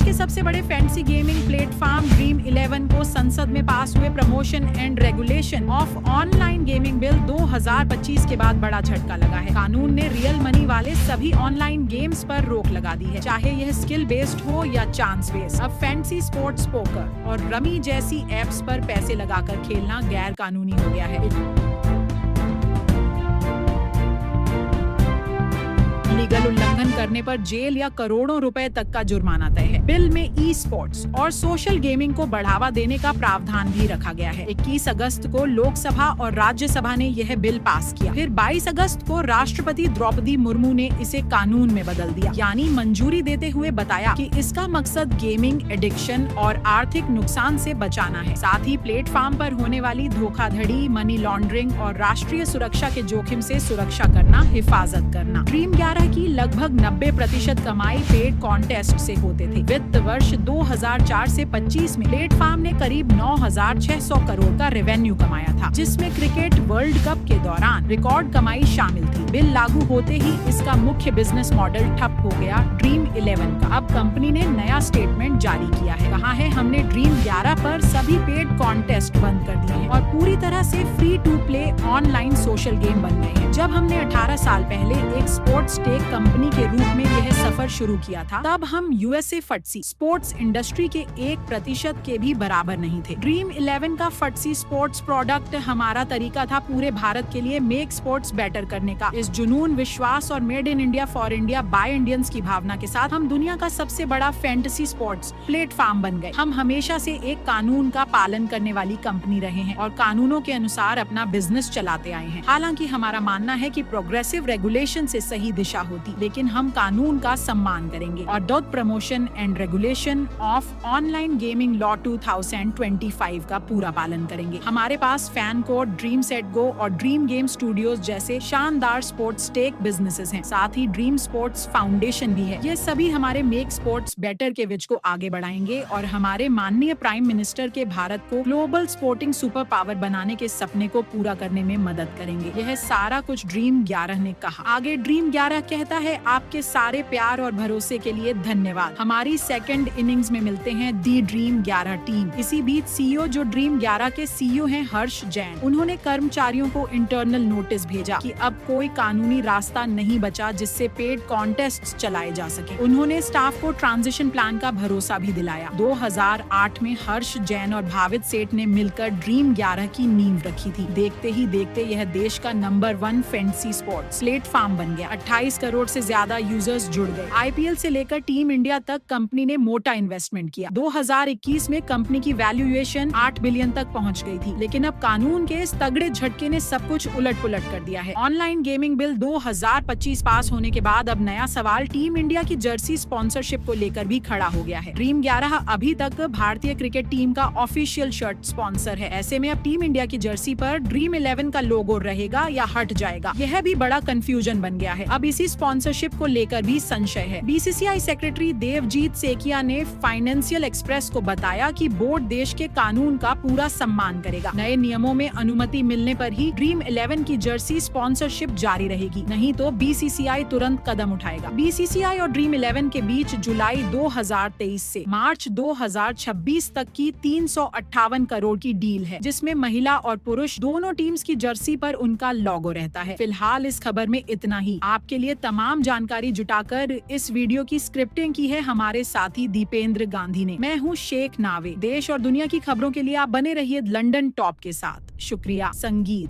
के सबसे बड़े फैंटेसी गेमिंग प्लेटफॉर्म ड्रीम 11 को संसद में पास हुए promotion and regulation of online gaming bill 2025 के बाद बड़ा झटका लगा है। कानून ने रियल मनी वाले सभी ऑनलाइन गेम्स पर रोक लगा दी है, चाहे यह स्किल बेस्ड हो या चांस बेस्ड। अब फैंटेसी स्पोर्ट्स, पोकर और रमी जैसी एप्स पर पैसे लगाकर खेलना गैर कानूनी हो गया है। लीगल उल्लंघन करने पर जेल या करोड़ों रुपए तक का जुर्माना तय है। बिल में ई स्पोर्ट्स और सोशल गेमिंग को बढ़ावा देने का प्रावधान भी रखा गया है। 21 अगस्त को लोकसभा और राज्यसभा ने यह बिल पास किया। फिर 22 अगस्त को राष्ट्रपति द्रौपदी मुर्मू ने इसे कानून में बदल दिया, यानी मंजूरी देते हुए बताया कि इसका मकसद गेमिंग एडिक्शन और आर्थिक नुकसान से बचाना है। साथ ही प्लेटफॉर्म पर होने वाली धोखाधड़ी, मनी लॉन्ड्रिंग और राष्ट्रीय सुरक्षा के जोखिम से सुरक्षा करना, हिफाजत करना। ड्रीम 11 की लगभग 90% कमाई पेड कॉन्टेस्ट से होते थे। वित्त वर्ष 2004 से 25 में प्लेटफॉर्म ने करीब 9,600 करोड़ का रेवेन्यू कमाया था, जिसमें क्रिकेट वर्ल्ड कप के दौरान रिकॉर्ड कमाई शामिल थी। बिल लागू होते ही इसका मुख्य बिजनेस मॉडल ठप हो गया ड्रीम 11 का। अब कंपनी ने नया स्टेटमेंट जारी किया है। कहा है, हमने ड्रीम 11 पर सभी पेड कॉन्टेस्ट बंद कर दिए हैं और पूरी तरह से free to play online social game बन गए हैं। जब हमने 18 साल पहले एक स्पोर्ट्स टेक कंपनी के रूप में यह सफर शुरू किया था, तब हम यूएसए फटसी स्पोर्ट्स इंडस्ट्री के 1% के भी बराबर नहीं थे। ड्रीम 11 का फटसी स्पोर्ट्स प्रोडक्ट हमारा तरीका था पूरे भारत के लिए मेक स्पोर्ट्स बेटर करने का। इस जुनून, विश्वास और made in India for India by Indians की भावना के साथ हम दुनिया का सबसे बड़ा फैंटेसी स्पोर्ट्स प्लेटफॉर्म बन गए। हम हमेशा से एक कानून का पालन करने वाली कंपनी रहे हैं और कानूनों के अनुसार अपना बिजनेस चलाते आए हैं। हालांकि हमारा मानना है कि प्रोग्रेसिव रेगुलेशन से सही दिशा होती, लेकिन हम कानून का सम्मान करेंगे और डॉट promotion and regulation of online gaming law 2025 का पूरा पालन करेंगे। हमारे पास FanCode, Dream Set Go और ड्रीम गेम स्टूडियोज जैसे शानदार स्पोर्ट्स टेक बिजनेसेस हैं। साथ ही ड्रीम स्पोर्ट्स फाउंडेशन भी है। ये सभी हमारे मेक स्पोर्ट्स बेटर के विच को आगे बढ़ाएंगे और हमारे माननीय प्राइम मिनिस्टर के भारत को ग्लोबल स्पोर्टिंग सुपर पावर बनाने के सपने को पूरा करने में मदद करेंगे। यह सारा कुछ ड्रीम 11 ने कहा। आगे ड्रीम 11 कहता है, आपके सारे प्यार और भरोसे के लिए धन्यवाद। हमारी सेकंड इनिंग्स में मिलते हैं दी ड्रीम 11 टीम। इसी बीच सीईओ जो ड्रीम 11 के सीईओ हैं हर्ष जैन, उन्होंने कर्मचारियों को इंटरनल नोटिस भेजा कि अब कोई कानूनी रास्ता नहीं बचा जिससे पेड कॉन्टेस्ट चलाए जा सके। उन्होंने स्टाफ को ट्रांजिशन प्लान का भरोसा भी दिलाया। 2008 में हर्ष जैन और भावित सेठ ने मिलकर ड्रीम 11 की नींव रखी थी। देखते ही देखते यह देश का नंबर 1 फैंटेसी स्पोर्ट्स प्लेटफॉर्म बन गया। 28 करोड़ से ज्यादा यूजर्स जुड़ गए। आईपीएल से लेकर टीम इंडिया तक कंपनी ने मोटा इन्वेस्टमेंट किया। 2021 में कंपनी की वैल्यूएशन 8 बिलियन तक पहुंच गई थी, लेकिन अब कानून के इस तगड़े झटके ने सब कुछ उलट पुलट कर दिया है। ऑनलाइन गेमिंग बिल 2025 पास होने के बाद अब नया सवाल टीम इंडिया की जर्सी स्पॉन्सरशिप को लेकर भी खड़ा हो गया है। ड्रीम 11 अभी तक भारतीय क्रिकेट टीम का ऑफिशियल शर्ट स्पॉन्सर है। ऐसे में अब टीम इंडिया की जर्सी पर ड्रीम 11 का लोगो रहेगा या हट जाएगा, यह भी बड़ा कंफ्यूजन बन गया है। अब इसी स्पॉन्सरशिप को लेकर भी संशय है। बीसीसीआई सेक्रेटरी देवजीत सेकिया ने फाइनेंशियल एक्सप्रेस को बताया कि बोर्ड देश के कानून का पूरा सम्मान करेगा। नए नियमों में अनुमति मिलने पर ही ड्रीम 11 की जर्सी स्पॉन्सरशिप जारी रहेगी, नहीं तो बीसीसीआई तुरंत कदम उठाएगा। बीसीसीआई और ड्रीम 11 के बीच जुलाई 2023 से मार्च 2026 तक की 358 करोड़ की डील है, जिसमें महिला और पुरुष दोनों टीम्स की जर्सी पर उनका लोगो रहता है। फिलहाल इस खबर में इतना ही। आपके लिए तमाम जानकारी जुटाकर इस वीडियो की स्क्रिप्टिंग की है हमारे साथी दीपेंद्र गांधी ने। मैं हूँ शेख नावे। देश और दुनिया की खबरों के लिए आप बने रहिए लंदन टॉप के साथ। शुक्रिया। संगीत।